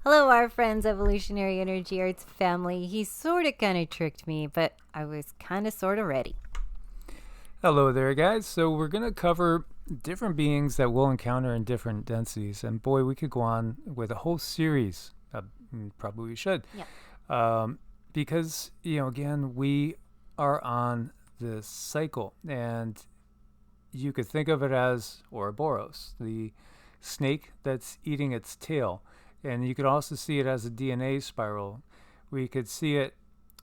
Hello, our friends, Evolutionary Energy Arts family. He sort of kind of tricked me, but I was kind of sort of ready. Hello there, guys. So we're going to cover different beings that we'll encounter in different densities. And boy, we could go on with a whole series. Probably we should. Yeah. Because, again, we are on this cycle. And you could think of it as Ouroboros, the snake that's eating its tail. And you could also see it as a DNA spiral. We could see it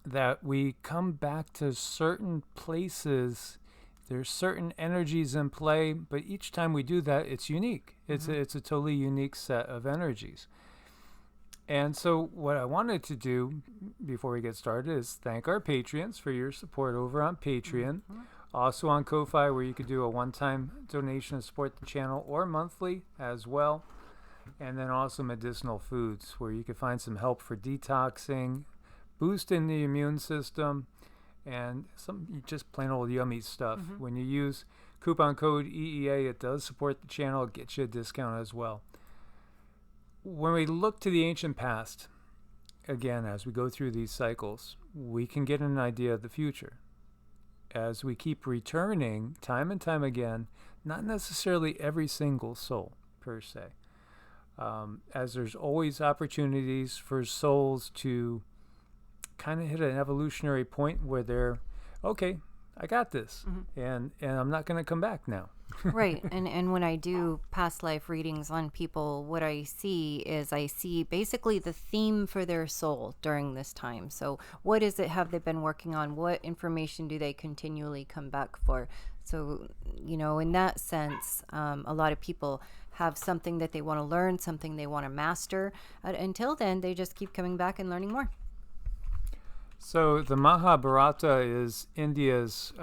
that we come back to certain places. There's certain energies in play, but each time we do that, it's unique. It's a totally unique set of energies. And so what I wanted to do before we get started is thank our Patreons for your support over on Patreon. Also on Ko-Fi, where you could do a one-time donation to support the channel, or monthly as well. And then also Medicinal Foods, where you can find some help for detoxing, boosting the immune system, and some just plain old yummy stuff. When you use coupon code EEA, it does support the channel. It gets you a discount as well. When we look to the ancient past, again, as we go through these cycles, we can get an idea of the future. As we keep returning time and time again, not necessarily every single soul per se, as there's always opportunities for souls to kind of hit an evolutionary point where they're, okay, I got this, and I'm not going to come back now. Right. And when I do past life readings on people, what I see is basically the theme for their soul during this time. So what is it have they been working on? What information do they continually come back for? So, in that sense, a lot of people have something that they want to learn, something they want to master. Until then, they just keep coming back and learning more. So the Mahabharata is India's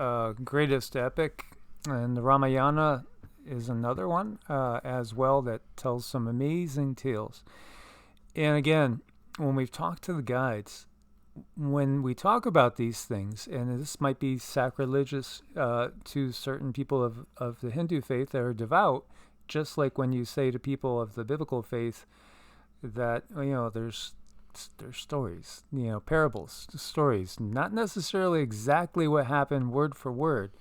greatest epic, and the Ramayana is another one as well that tells some amazing tales. And again, when we've talked to the guides, when we talk about these things, and this might be sacrilegious to certain people of the Hindu faith that are devout, just like when you say to people of the biblical faith that, there's stories, parables, stories, not necessarily exactly what happened word for word,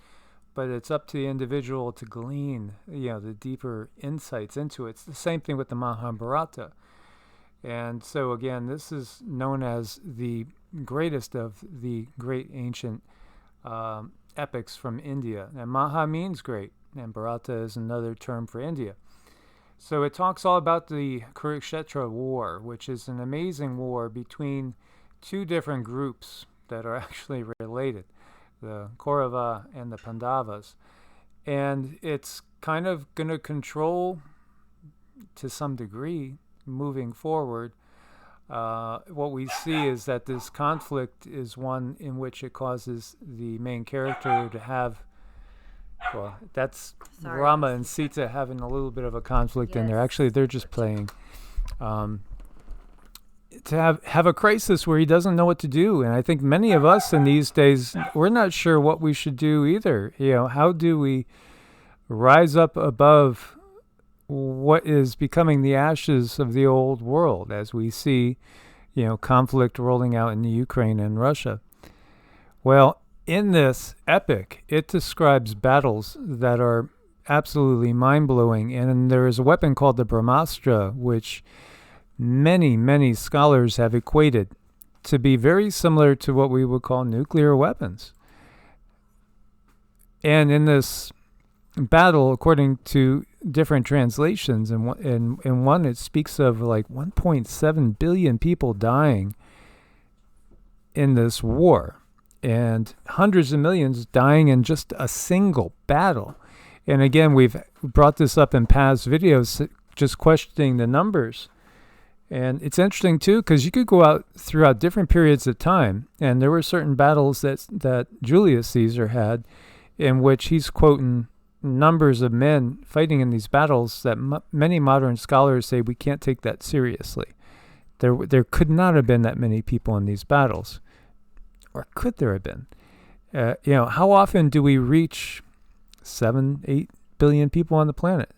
but it's up to the individual to glean, the deeper insights into it. It's the same thing with the Mahabharata. And so again, this is known as the greatest of the great ancient epics from India. And Maha means great, and Bharata is another term for India. So it talks all about the Kurukshetra war, which is an amazing war between two different groups that are actually related, the Kaurava and the Pandavas. And it's kind of going to control, to some degree, moving forward. What we see is that this conflict is one in which it causes the main character to have, well, that's Rama and Sita having a little bit of a conflict in there. Actually, they're just playing. To have a crisis where he doesn't know what to do. And I think many of us in these days, we're not sure what we should do either. How do we rise up above what is becoming the ashes of the old world as we see, conflict rolling out in the Ukraine and Russia? Well, in this epic, it describes battles that are absolutely mind-blowing. And there is a weapon called the Brahmastra, which many, many scholars have equated to be very similar to what we would call nuclear weapons. And in this battle, according to different translations, and in one it speaks of like 1.7 billion people dying in this war, and hundreds of millions dying in just a single battle. And again, we've brought this up in past videos, just questioning the numbers. And it's interesting too, because you could go out throughout different periods of time, and there were certain battles that Julius Caesar had, in which he's quoting numbers of men fighting in these battles that many modern scholars say we can't take that seriously. There could not have been that many people in these battles, or could there have been? How often do we reach 7-8 billion people on the planet?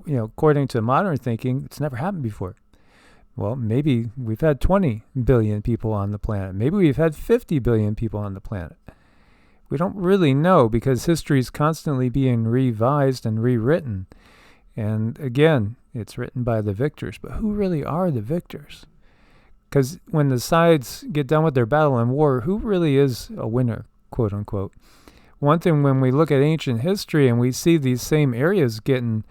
According to modern thinking, it's never happened before. Well, maybe we've had 20 billion people on the planet. Maybe we've had 50 billion people on the planet. We don't really know because history is constantly being revised and rewritten. And again, it's written by the victors. But who really are the victors? Because when the sides get done with their battle and war, who really is a winner, quote unquote? One thing, when we look at ancient history and we see these same areas getting,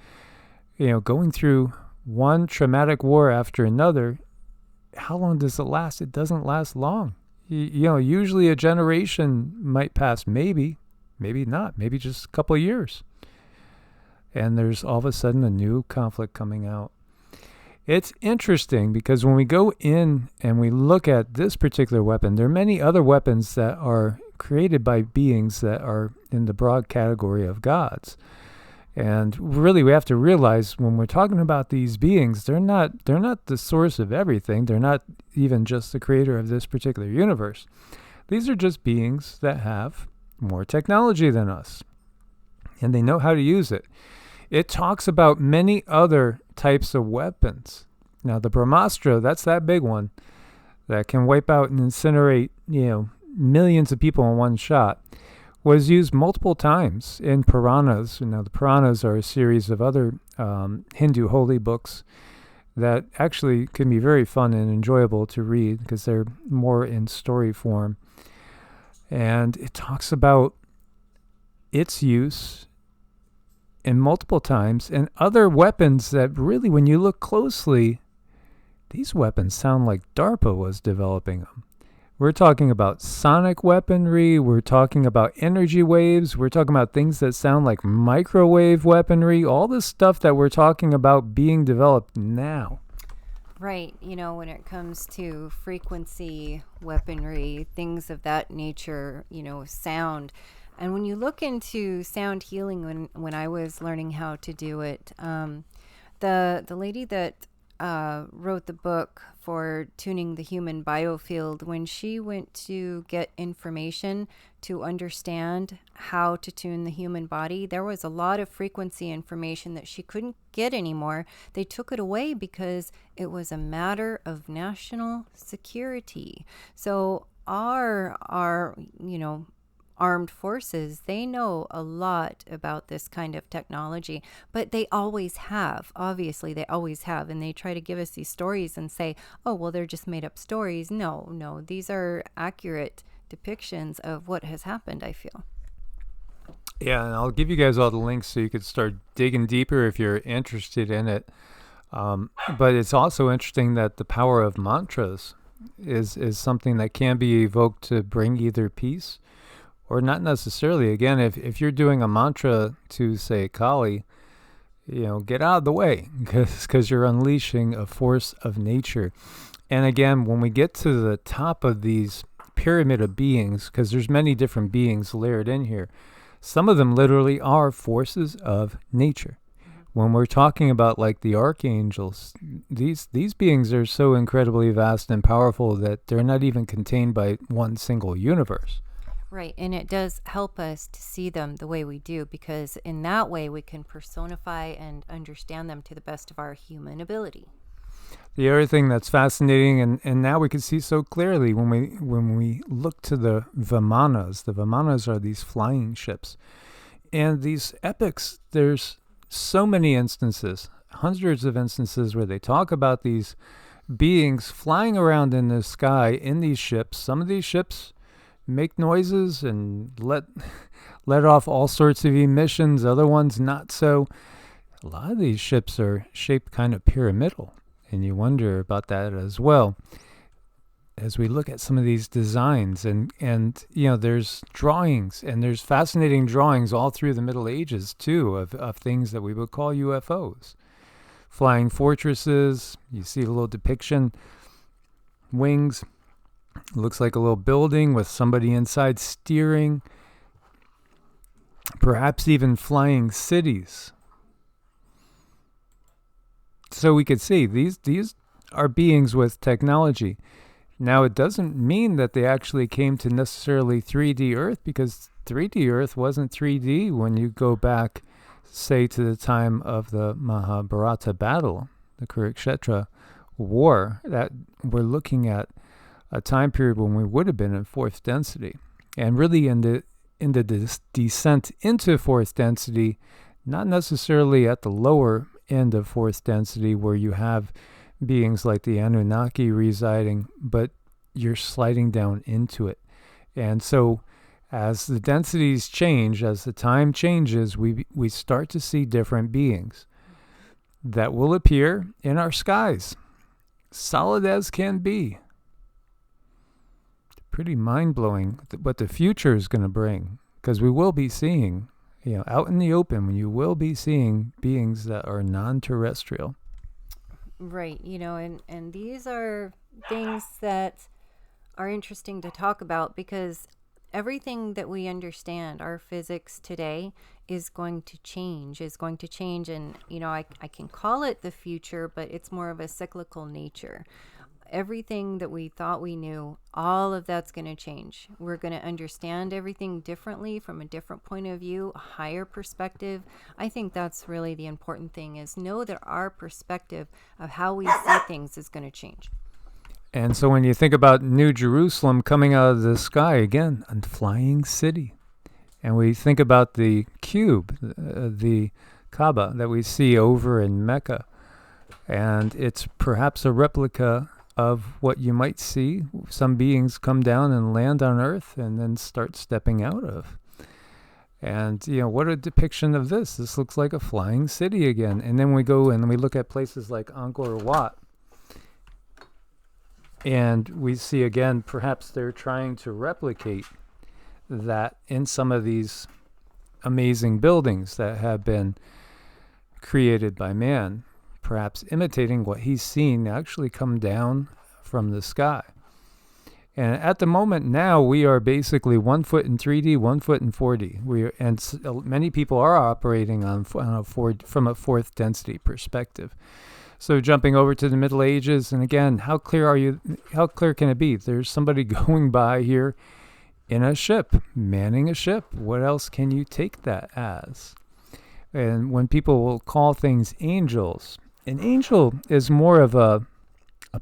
going through one traumatic war after another, how long does it last? It doesn't last long. Usually a generation might pass, maybe not, maybe just a couple of years. And there's all of a sudden a new conflict coming out. It's interesting because when we go in and we look at this particular weapon, there are many other weapons that are created by beings that are in the broad category of gods. And really, we have to realize when we're talking about these beings, they're not the source of everything. They're not even just the creator of this particular universe. These are just beings that have more technology than us, and they know how to use it. It talks about many other types of weapons. Now, the Brahmastra, that's that big one that can wipe out and incinerate, millions of people in one shot, was used multiple times in Puranas. Now, the Puranas are a series of other Hindu holy books that actually can be very fun and enjoyable to read because they're more in story form. And it talks about its use in multiple times and other weapons that really, when you look closely, these weapons sound like DARPA was developing them. We're talking about sonic weaponry. We're talking about energy waves. We're talking about things that sound like microwave weaponry. All this stuff that we're talking about being developed now. Right. When it comes to frequency weaponry, things of that nature, sound. And when you look into sound healing, when I was learning how to do it, the lady that wrote the book for tuning the human biofield, when she went to get information to understand how to tune the human body, there was a lot of frequency information that she couldn't get anymore. They took it away because it was a matter of national security. So our armed forces, they know a lot about this kind of technology, but they always have. Obviously, they always have. And they try to give us these stories and say, oh, well, they're just made up stories. No, these are accurate depictions of what has happened, I feel. Yeah, and I'll give you guys all the links so you could start digging deeper if you're interested in it. But it's also interesting that the power of mantras is something that can be evoked to bring either peace or not necessarily. Again, if you're doing a mantra to, say, Kali, get out of the way because you're unleashing a force of nature. And again, when we get to the top of these pyramid of beings, because there's many different beings layered in here, some of them literally are forces of nature. When we're talking about like the archangels, these beings are so incredibly vast and powerful that they're not even contained by one single universe. Right, and it does help us to see them the way we do, because in that way we can personify and understand them to the best of our human ability. The other thing that's fascinating, and now we can see so clearly when we look to the Vimanas. The Vimanas are these flying ships. And these epics, there's so many instances, hundreds of instances where they talk about these beings flying around in the sky in these ships. Some of these ships make noises and let off all sorts of emissions, other ones not so. A lot of these ships are shaped kind of pyramidal, and you wonder about that as well as we look at some of these designs. And there's drawings, and there's fascinating drawings all through the Middle Ages too of things that we would call UFOs. Flying fortresses, you see a little depiction, wings. Looks like a little building with somebody inside steering. Perhaps even flying cities. So we could see these are beings with technology. Now, it doesn't mean that they actually came to necessarily 3D Earth, because 3D Earth wasn't 3D when you go back, say, to the time of the Mahabharata battle, the Kurukshetra war, that we're looking at a time period when we would have been in fourth density, and really in the descent into fourth density, not necessarily at the lower end of fourth density where you have beings like the Anunnaki residing, but you're sliding down into it. And so as the densities change, as the time changes, we start to see different beings that will appear in our skies, solid as can be. Pretty mind-blowing what the future is going to bring, because we will be seeing, out in the open, you will be seeing beings that are non-terrestrial. Right, and these are things that are interesting to talk about, because everything that we understand, our physics today, is going to change, and I can call it the future, but it's more of a cyclical nature. Everything that we thought we knew, all of that's going to change. We're going to understand everything differently, from a different point of view, a higher perspective. I think that's really the important thing, is know that our perspective of how we see things is going to change. And so when you think about New Jerusalem coming out of the sky, again, a flying city, and we think about the cube, the Kaaba that we see over in Mecca, and it's perhaps a replica of what you might see some beings come down and land on Earth and then start stepping out of. And, what a depiction of this. This looks like a flying city again. And then we go and we look at places like Angkor Wat, and we see again, perhaps they're trying to replicate that in some of these amazing buildings that have been created by man, perhaps imitating what he's seen actually come down from the sky. And at the moment now, we are basically 1 foot in 3D, 1 foot in 4D. Many people are operating from a fourth density perspective. So jumping over to the Middle Ages, and again, how clear can it be? There's somebody going by here in a ship, manning a ship. What else can you take that as? And when people will call things angels, an angel is more of a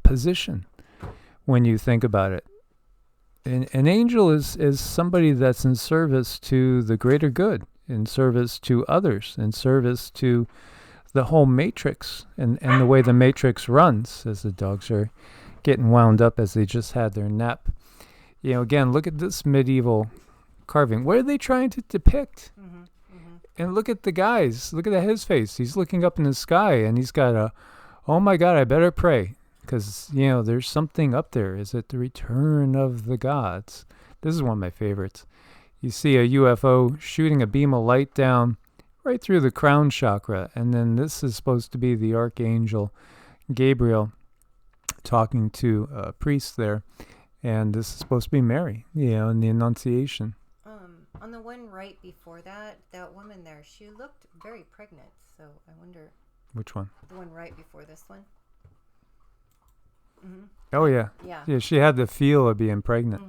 position when you think about it. An angel is somebody that's in service to the greater good, in service to others, in service to the whole matrix and the way the matrix runs, as the dogs are getting wound up as they just had their nap. Again, look at this medieval carving. What are they trying to depict? Mm-hmm. Mm-hmm. And look at the guys. Look at his face. He's looking up in the sky, and he's got oh my God, I better pray. Because, there's something up there. Is it the return of the gods? This is one of my favorites. You see a UFO shooting a beam of light down right through the crown chakra. And then this is supposed to be the Archangel Gabriel talking to a priest there. And this is supposed to be Mary, in the Annunciation. On the one right before that woman there, she looked very pregnant. So I wonder. Which one? The one right before this one. Mm-hmm. Oh, yeah. Yeah, she had the feel of being pregnant.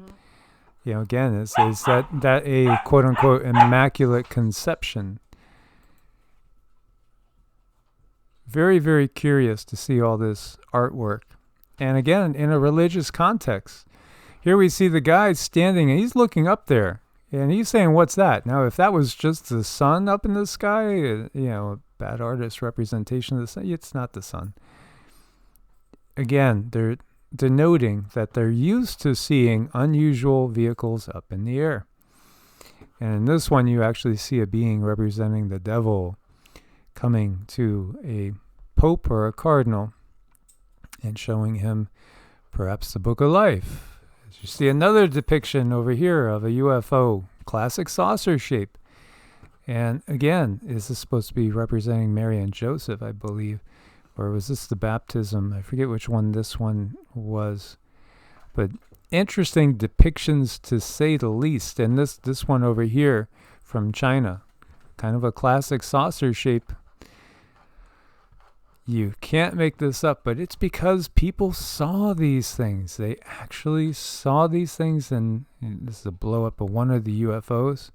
Mm-hmm. Again, is that a quote-unquote immaculate conception? Very, very curious to see all this artwork. And again, in a religious context. Here we see the guy standing, and he's looking up there. And he's saying, what's that? Now, if that was just the sun up in the sky, a bad artist representation of the sun, it's not the sun. Again, they're denoting that they're used to seeing unusual vehicles up in the air. And in this one, you actually see a being representing the devil coming to a pope or a cardinal and showing him perhaps the book of life. As you see another depiction over here of a UFO, classic saucer shape. And again, is this supposed to be representing Mary and Joseph, I believe? Or was this the baptism? I forget which one this one was. But interesting depictions, to say the least. And this one over here from China, kind of a classic saucer shape. You can't make this up, but it's because people saw these things. They actually saw these things, and this is a blow up of one of the UFOs.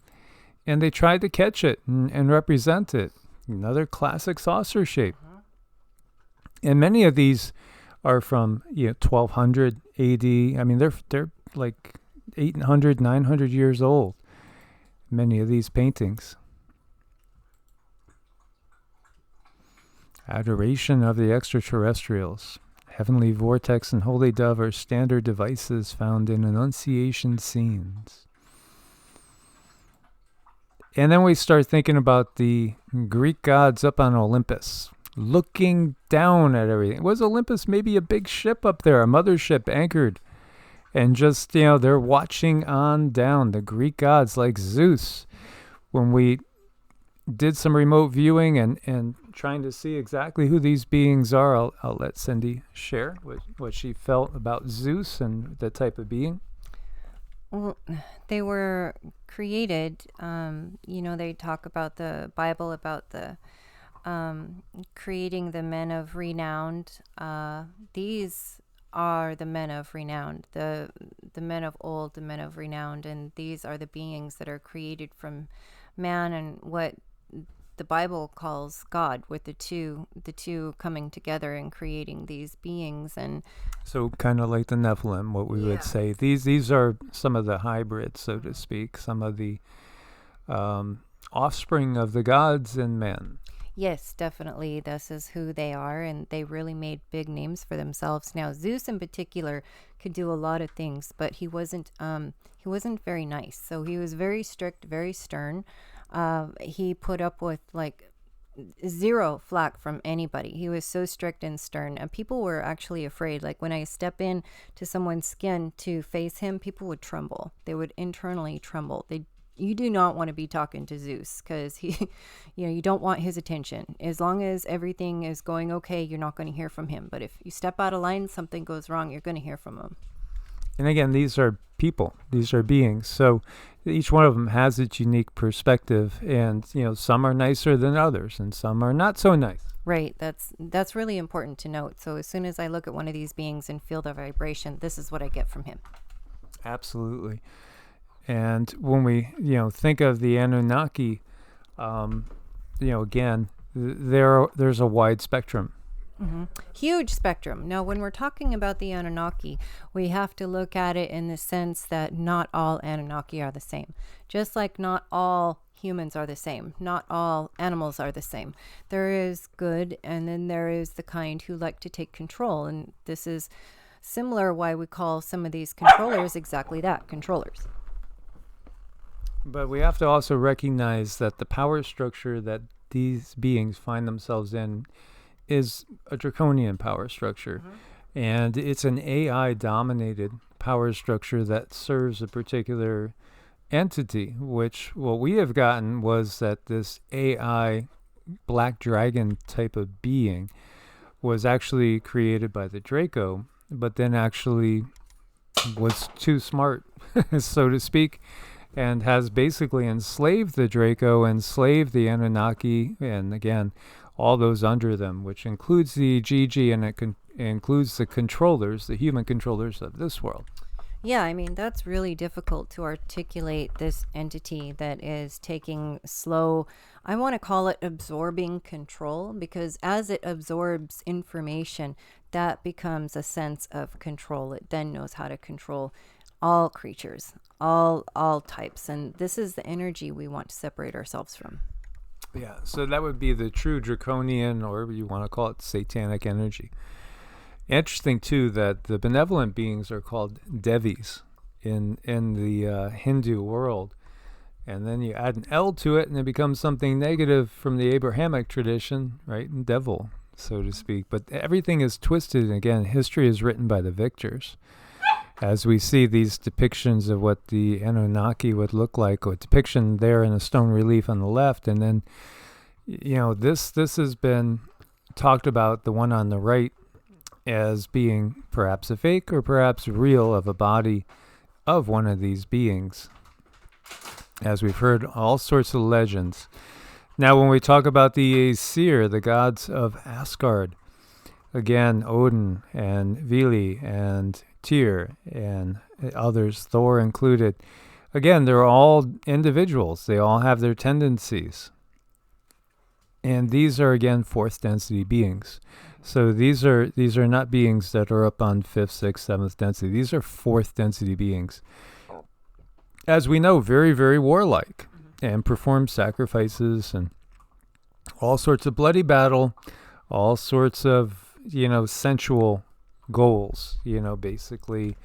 And they tried to catch it and represent it. Another classic saucer shape. And many of these are from 1200 AD. I mean, they're like 800, 900 years old. Many of these paintings. Adoration of the extraterrestrials. Heavenly vortex and holy dove are standard devices found in Annunciation scenes. And then we start thinking about the Greek gods up on Olympus, looking down at everything. Was Olympus maybe a big ship up there, a mothership anchored? And just, they're watching on down. The Greek gods like Zeus. When we did some remote viewing and trying to see exactly who these beings are, I'll let Cindy share what she felt about Zeus and the type of being. Well, they were created, they talk about the Bible, about the creating the men of renown. These are the men of renown, the men of old, the men of renown, and these are the beings that are created from man and what the Bible calls God, with the two coming together and creating these beings. And so kind of like the Nephilim, what we would say. These are some of the hybrids, so to speak, some of the offspring of the gods and men. Yes, definitely. This is who they are, and they really made big names for themselves. Now, Zeus in particular could do a lot of things, but he wasn't very nice. So he was very strict, very stern. He put up with like zero flack from anybody. He was so strict and stern, and people were actually afraid. Like when I step in to someone's skin to face him, people would tremble. They would internally tremble. You do not want to be talking to Zeus, because he, you don't want his attention. As long as everything is going okay, you're not going to hear from him. But if you step out of line, something goes wrong, you're going to hear from him. And again, these are people. These are beings. So each one of them has its unique perspective, and some are nicer than others, and some are not so nice. Right. That's really important to note. So as soon as I look at one of these beings and feel the vibration, this is what I get from him. Absolutely. And when we, think of the Anunnaki, again, there's a wide spectrum. Mm-hmm. Huge spectrum. Now, when we're talking about the Anunnaki, we have to look at it in the sense that not all Anunnaki are the same. Just like not all humans are the same. Not all animals are the same. There is good, and then there is the kind who like to take control. And this is similar why we call some of these controllers exactly that, controllers. But we have to also recognize that the power structure that these beings find themselves in is a draconian power structure. Mm-hmm. And it's an AI-dominated power structure that serves a particular entity, which what we have gotten was that this AI black dragon type of being was actually created by the Draco, but then actually was too smart, so to speak, and has basically enslaved the Draco, enslaved the Anunnaki, and again, all those under them, which includes the Gigi, and it includes the controllers, the human controllers of this world. Yeah, I mean, that's really difficult to articulate, this entity that is taking slow, I want to call it absorbing control, because as it absorbs information, that becomes a sense of control. It then knows how to control all creatures, all types, and this is the energy we want to separate ourselves from. Yeah, so that would be the true draconian, or you want to call it satanic energy. Interesting too that the benevolent beings are called Devas in the Hindu world, and then you add an L to it and it becomes something negative from the Abrahamic tradition, right? And devil, so to speak. But everything is twisted, and again, history is written by the victors. As we see these depictions of what the Anunnaki would look like, a depiction there in a stone relief on the left, and then, this has been talked about, the one on the right, as being perhaps a fake or perhaps real of a body of one of these beings, as we've heard all sorts of legends. Now, when we talk about the Aesir, the gods of Asgard, again, Odin and Vili and Tyr and others, Thor included. Again, they're all individuals. They all have their tendencies. And these are, again, fourth density beings. So these are not beings that are up on 5th, 6th, 7th density. These are 4th density beings. As we know, very, very warlike, and perform sacrifices and all sorts of bloody battle, all sorts of, sensual goals, basically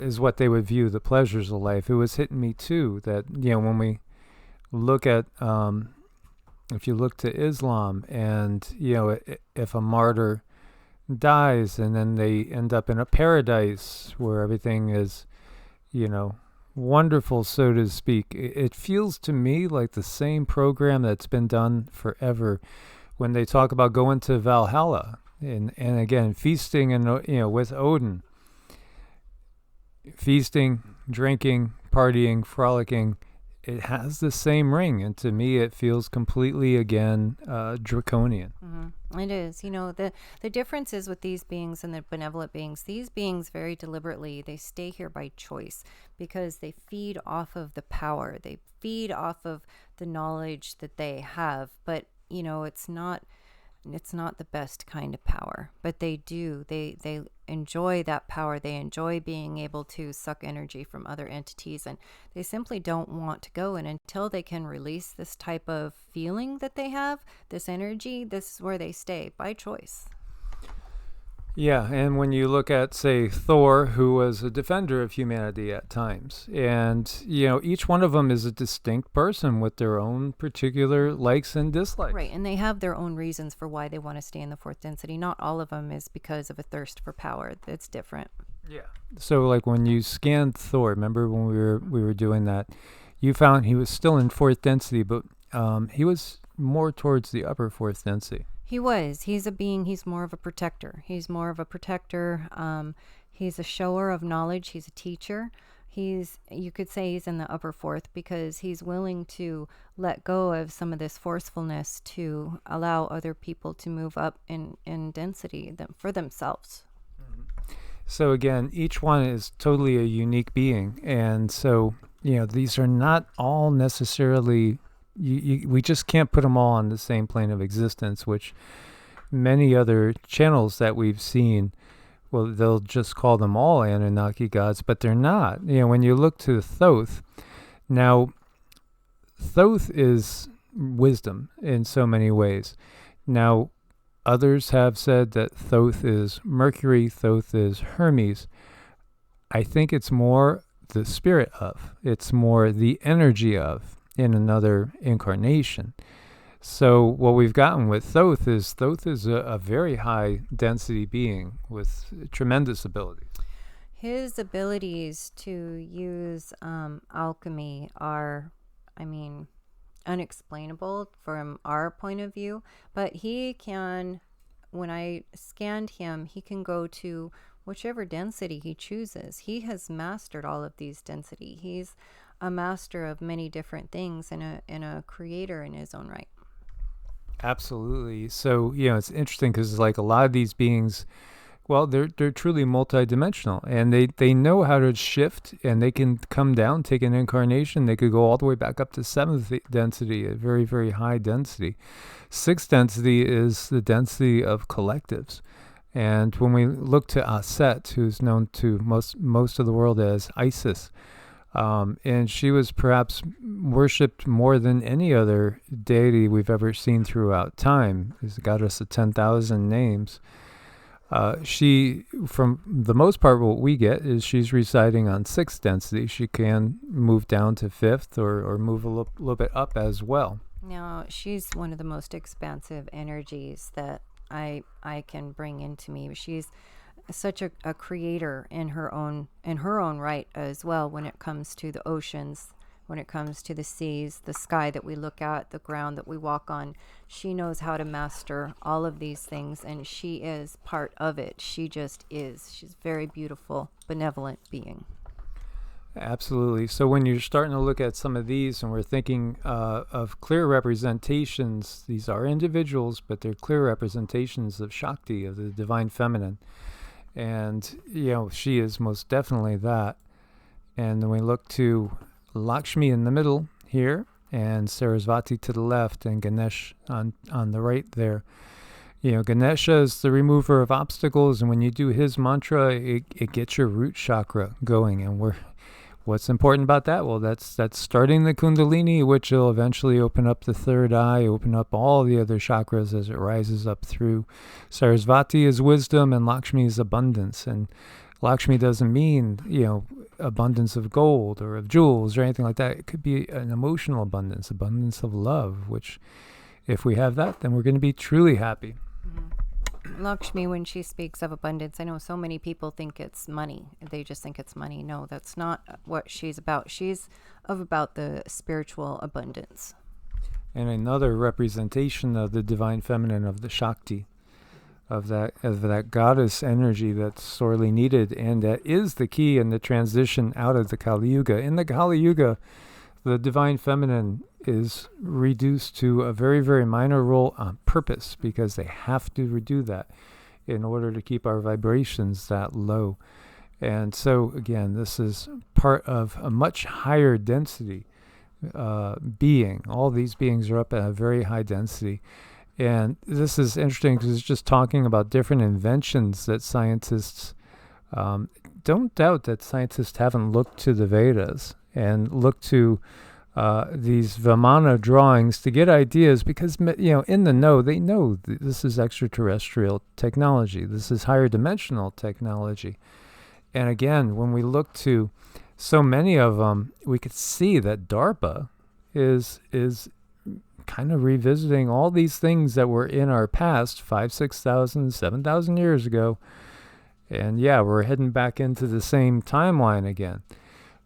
is what they would view the pleasures of life. It was hitting me too that, when we look at, if you look to Islam and, if a martyr dies and then they end up in a paradise where everything is, wonderful, so to speak. It feels to me like the same program that's been done forever when they talk about going to Valhalla and again, feasting and, with Odin. Feasting, drinking, partying, frolicking. It has the same ring, and to me it feels completely, again, draconian. It is. The difference is with these beings and the benevolent beings. These beings very deliberately, they stay here by choice because they feed off of the power. They feed off of the knowledge that they have. But, it's not the best kind of power. But they do. They enjoy that power. They enjoy being able to suck energy from other entities, and they simply don't want to go. And until they can release this type of feeling that they have, this energy, this is where they stay by choice. Yeah, and when you look at, say, Thor, who was a defender of humanity at times, and, each one of them is a distinct person with their own particular likes and dislikes. Right, and they have their own reasons for why they want to stay in the 4th density. Not all of them is because of a thirst for power. It's different. Yeah. So, like, when you scanned Thor, remember when we were doing that, you found he was still in 4th density, but he was more towards the upper 4th density. He was. He's a being. He's more of a protector. He's a shower of knowledge. He's a teacher. You could say he's in the upper 4th because he's willing to let go of some of this forcefulness to allow other people to move up in density for themselves. So again, each one is totally a unique being. And so, these are not all necessarily... we just can't put them all on the same plane of existence, which many other channels that we've seen, well, they'll just call them all Anunnaki gods, but they're not. When you look to Thoth, now, Thoth is wisdom in so many ways. Now, others have said that Thoth is Mercury, Thoth is Hermes. I think it's more the spirit of, it's more the energy of, in another incarnation. So what we've gotten with Thoth is a very high density being with tremendous abilities. His abilities to use alchemy are, unexplainable from our point of view, but he can, when I scanned him, he can go to whichever density he chooses. He has mastered all of these density. He's a master of many different things and a creator in his own right. Absolutely. So, it's interesting because like a lot of these beings, well, they're truly multidimensional, and they know how to shift, and they can come down, take an incarnation. They could go all the way back up to 7th density, a very, very high density. 6th density is the density of collectives. And when we look to Aset, who's known to most of the world as Isis, and she was perhaps worshipped more than any other deity we've ever seen throughout time. She's a goddess of 10,000 names. She, from the most part, what we get is she's residing on 6th density. She can move down to 5th or move a little bit up as well. Now, she's one of the most expansive energies that I can bring into me. She's such a creator in her own right as well, when it comes to the oceans, when it comes to the seas, the sky that we look at, the ground that we walk on. She knows how to master all of these things, and she is part of it. She just is. She's a very beautiful, benevolent being. Absolutely. So when you're starting to look at some of these, and we're thinking of clear representations, these are individuals, but they're clear representations of Shakti, of the divine feminine. And, she is most definitely that. And then we look to Lakshmi in the middle here, and Sarasvati to the left, and Ganesh on the right there. Ganesha is the remover of obstacles, and when you do his mantra, it gets your root chakra going. And what's important about that? Well, that's starting the Kundalini, which will eventually open up the third eye, open up all the other chakras as it rises up through. Sarasvati is wisdom, and Lakshmi is abundance. And Lakshmi doesn't mean, abundance of gold or of jewels or anything like that. It could be an emotional abundance of love, which if we have that, then we're going to be truly happy. Lakshmi, when she speaks of abundance, I know so many people think it's money. They just think it's money. No, that's not what she's about. She's about the spiritual abundance. And another representation of the divine feminine, of the Shakti, of that goddess energy that's sorely needed, and that is the key in the transition out of the Kali Yuga. In the Kali Yuga, the divine feminine is reduced to a very, very minor role on purpose, because they have to do that in order to keep our vibrations that low. And so, again, this is part of a much higher density being. All these beings are up at a very high density. And this is interesting because it's just talking about different inventions that scientists, don't doubt that scientists haven't looked to the Vedas and looked to these Vimana drawings to get ideas, because, in the know, they know this is extraterrestrial technology. This is higher dimensional technology. And again, when we look to so many of them, we could see that DARPA is kind of revisiting all these things that were in our past 5,000, 6,000, 7,000 years ago. And yeah, we're heading back into the same timeline again.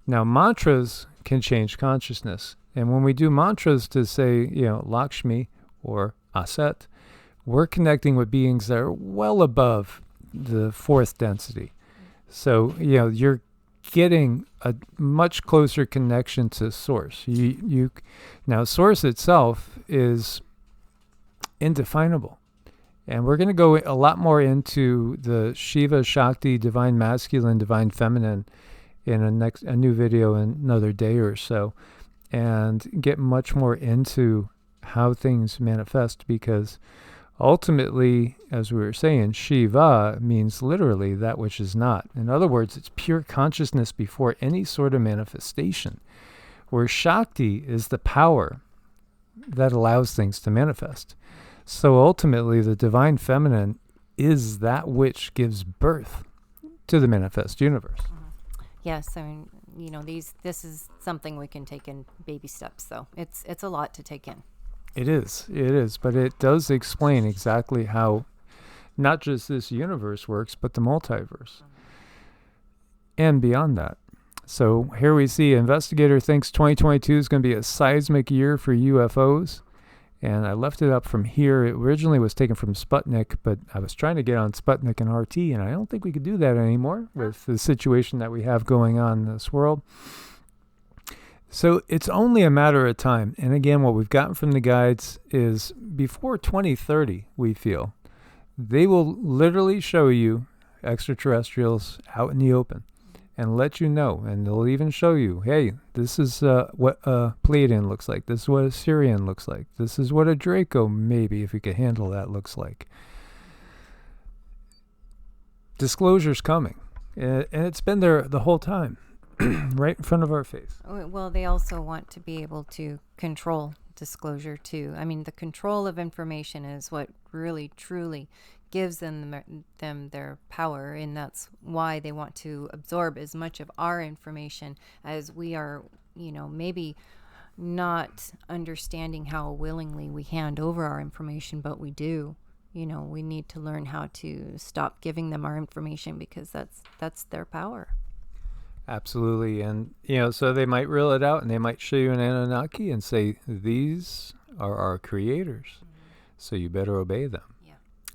Now, mantras can change consciousness. And when we do mantras to say, Lakshmi or Aset, we're connecting with beings that are well above the fourth density. So, you're getting a much closer connection to source. Now, source itself is indefinable. And we're going to go a lot more into the Shiva, Shakti, divine masculine, divine feminine in a new video in another day or so, and get much more into how things manifest, because ultimately, as we were saying, Shiva means literally that which is not. In other words, it's pure consciousness before any sort of manifestation, where Shakti is the power that allows things to manifest. So ultimately, the divine feminine is that which gives birth to the manifest universe. Yes, I mean, this is something we can take in baby steps, though. It's a lot to take in. It is, but it does explain exactly how not just this universe works, but the multiverse and beyond that. So here we see investigator thinks 2022 is going to be a seismic year for UFOs. And I left it up from here. It originally was taken from Sputnik, but I was trying to get on Sputnik and RT, and I don't think we could do that anymore with the situation that we have going on in this world. So it's only a matter of time. And again, what we've gotten from the guides is before 2030, we feel, they will literally show you extraterrestrials out in the open and let you know. And they'll even show you, hey, this is what a Pleiadian looks like. This is what a Sirian looks like. This is what a Draco, maybe, if you could handle that, looks like. Disclosure's coming. And it's been there the whole time. Right in front of our face. Well, they also want to be able to control disclosure too. I mean, the control of information is what really, truly gives them their power, and that's why they want to absorb as much of our information as we are, maybe not understanding how willingly we hand over our information, but we do. We need to learn how to stop giving them our information, because that's their power. Absolutely. And, so they might reel it out and they might show you an Anunnaki and say, these are our creators. Mm-hmm. So you better obey them. Yeah.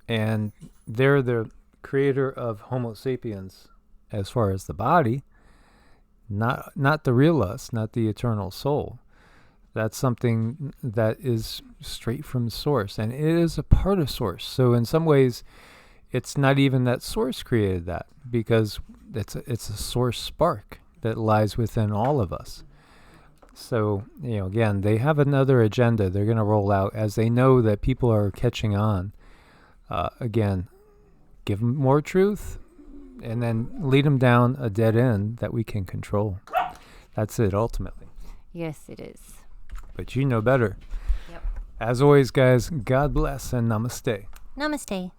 And they're the creator of Homo sapiens as far as the body, not the real us, not the eternal soul. That's something that is straight from source, and it is a part of source. So in some ways, it's not even that source created that, because it's a source spark that lies within all of us. So, again, they have another agenda they're going to roll out as they know that people are catching on. Again, give them more truth, and then lead them down a dead end that we can control. That's it, ultimately. Yes, it is. But you know better. Yep. As always, guys, God bless and namaste. Namaste.